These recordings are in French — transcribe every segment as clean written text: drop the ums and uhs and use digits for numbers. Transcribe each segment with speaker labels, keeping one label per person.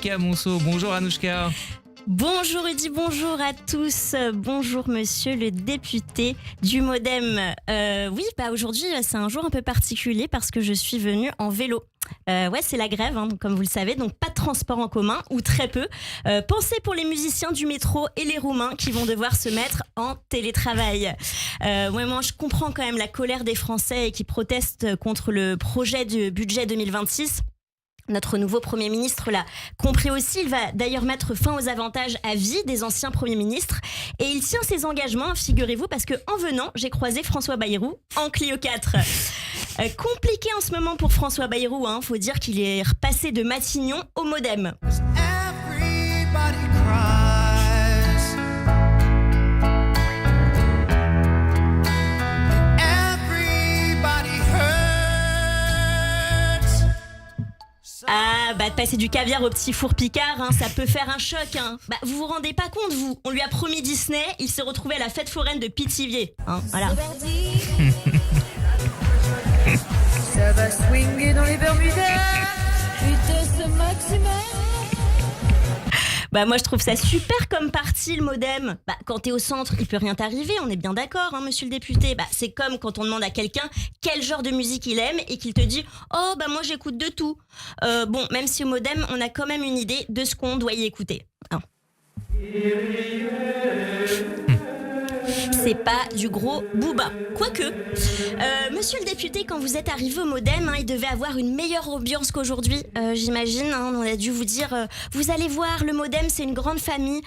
Speaker 1: Anouchka Monceau. Bonjour Anouchka.
Speaker 2: Bonjour Rudy, bonjour à tous. Bonjour monsieur le député du Modem. Aujourd'hui c'est un jour un peu particulier parce que je suis venue en vélo. C'est la grève, comme vous le savez, donc pas de transport en commun ou très peu. Pensez pour les musiciens du métro et les Roumains qui vont devoir se mettre en télétravail. Moi je comprends quand même la colère des Français qui protestent contre le projet du budget 2026. Notre nouveau Premier ministre l'a compris aussi. Il va d'ailleurs mettre fin aux avantages à vie des anciens Premiers ministres. Et il tient ses engagements, figurez-vous, parce qu'en venant, j'ai croisé François Bayrou en Clio 4. Compliqué en ce moment pour François Bayrou. Faut dire qu'il est repassé de Matignon au Modem. De passer du caviar au petit four Picard, ça peut faire un choc. Vous vous rendez pas compte, vous. On lui a promis Disney, il s'est retrouvé à la fête foraine de Pithiviers. Voilà.
Speaker 3: Ça va swinguer dans les Bermudas. Vitesse maximum.
Speaker 2: Moi je trouve ça super comme parti le Modem. Quand t'es au centre, il peut rien t'arriver, on est bien d'accord, monsieur le député. C'est comme quand on demande à quelqu'un quel genre de musique il aime et qu'il te dit moi j'écoute de tout. Même si au Modem on a quand même une idée de ce qu'on doit y écouter. C'est pas du gros booba. Quoique, monsieur le député, quand vous êtes arrivé au Modem, il devait avoir une meilleure ambiance qu'aujourd'hui, j'imagine. On a dû vous dire, vous allez voir, le Modem, c'est une grande famille.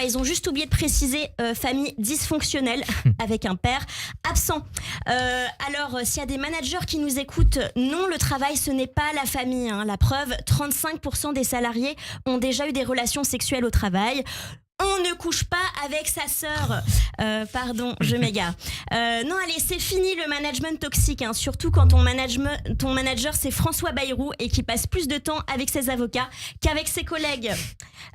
Speaker 2: Ils ont juste oublié de préciser famille dysfonctionnelle, avec un père absent. Alors, s'il y a des managers qui nous écoutent, non, le travail, ce n'est pas la famille. La preuve, 35% des salariés ont déjà eu des relations sexuelles au travail. On ne couche pas avec sa sœur. Pardon, je m'égare. Non, allez, c'est fini le management toxique. Surtout quand ton manager, c'est François Bayrou et qui passe plus de temps avec ses avocats qu'avec ses collègues.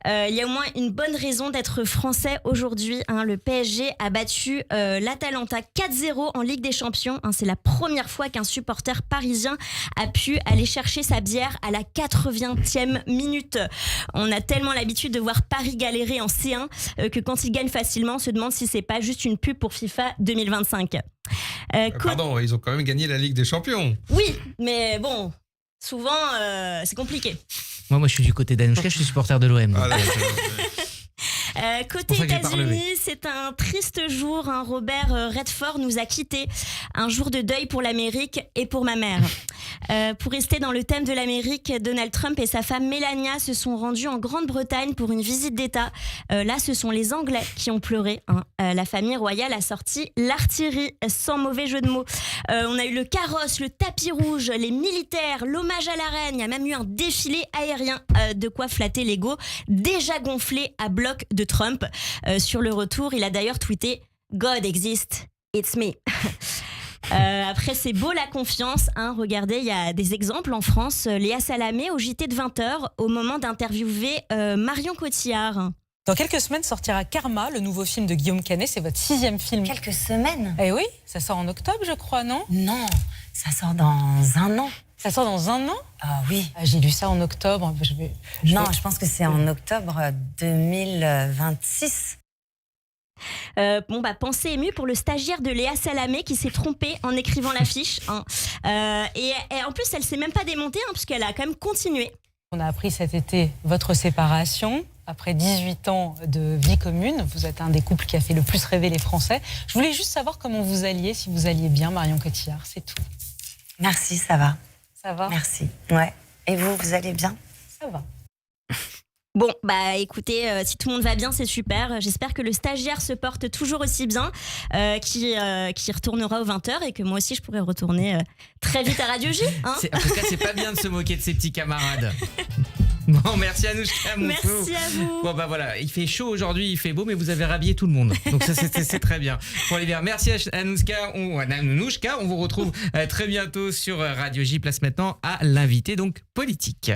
Speaker 2: Il y a au moins une bonne raison d'être français aujourd'hui. Le PSG a battu l'Atalanta 4-0 en Ligue des Champions. C'est la première fois qu'un supporter parisien a pu aller chercher sa bière à la 80e minute. On a tellement l'habitude de voir Paris galérer en C1 que quand ils gagnent facilement, on se demande si c'est pas juste une pub pour FIFA 2025.
Speaker 4: Pardon, ils ont quand même gagné la Ligue des Champions.
Speaker 2: Oui, mais bon, souvent c'est compliqué.
Speaker 1: Moi je suis du côté d'Anouchka, je suis supporter de l'OM.
Speaker 2: Côté États-Unis, c'est un triste jour. Robert Redford nous a quittés. Un jour de deuil pour l'Amérique et pour ma mère. Pour rester dans le thème de l'Amérique, Donald Trump et sa femme Melania se sont rendus en Grande-Bretagne pour une visite d'État. Là, ce sont les Anglais qui ont pleuré. La famille royale a sorti l'artillerie, sans mauvais jeu de mots. On a eu le carrosse, le tapis rouge, les militaires, l'hommage à la reine. Il y a même eu un défilé aérien, de quoi flatter l'ego, déjà gonflé à bloc de Trump. Sur le retour, il a d'ailleurs tweeté « God exists, it's me ». Après, c'est beau la confiance. Regardez, il y a des exemples en France. Léa Salamé au JT de 20h au moment d'interviewer Marion Cotillard.
Speaker 5: Dans quelques semaines sortira Karma, le nouveau film de Guillaume Canet. C'est votre 6e film.
Speaker 3: Quelques semaines?
Speaker 5: Eh oui, ça sort en octobre, je crois, non?
Speaker 3: Non, ça sort dans un an.
Speaker 5: Ça sort dans un an?
Speaker 3: Ah oui.
Speaker 5: J'ai lu ça en octobre.
Speaker 3: Je pense que c'est en octobre 2026.
Speaker 2: Pensée émue pour le stagiaire de Léa Salamé qui s'est trompé en écrivant l'affiche. Et en plus, elle s'est même pas démontée puisqu'elle a quand même continué.
Speaker 5: On a appris cet été votre séparation. Après 18 ans de vie commune, vous êtes un des couples qui a fait le plus rêver les Français. Je voulais juste savoir comment vous alliez, si vous alliez bien, Marion Cotillard, c'est tout.
Speaker 3: Merci, ça va.
Speaker 5: Ça va?
Speaker 3: Merci. Ouais. Et vous allez bien?
Speaker 5: Ça va.
Speaker 2: Bon, écoutez, si tout le monde va bien, c'est super. J'espère que le stagiaire se porte toujours aussi bien, qui retournera aux 20h et que moi aussi je pourrai retourner très vite à Radio J.
Speaker 1: En tout cas, c'est pas bien de se moquer de ses petits camarades. Bon, merci Anouchka Monceau.
Speaker 2: Merci à vous.
Speaker 1: Bon, voilà, il fait chaud aujourd'hui, il fait beau, mais vous avez rhabillé tout le monde. Donc ça, c'est très bien. Pour les bien, merci Anouchka. On vous retrouve très bientôt sur Radio J. Place maintenant à l'invité donc politique.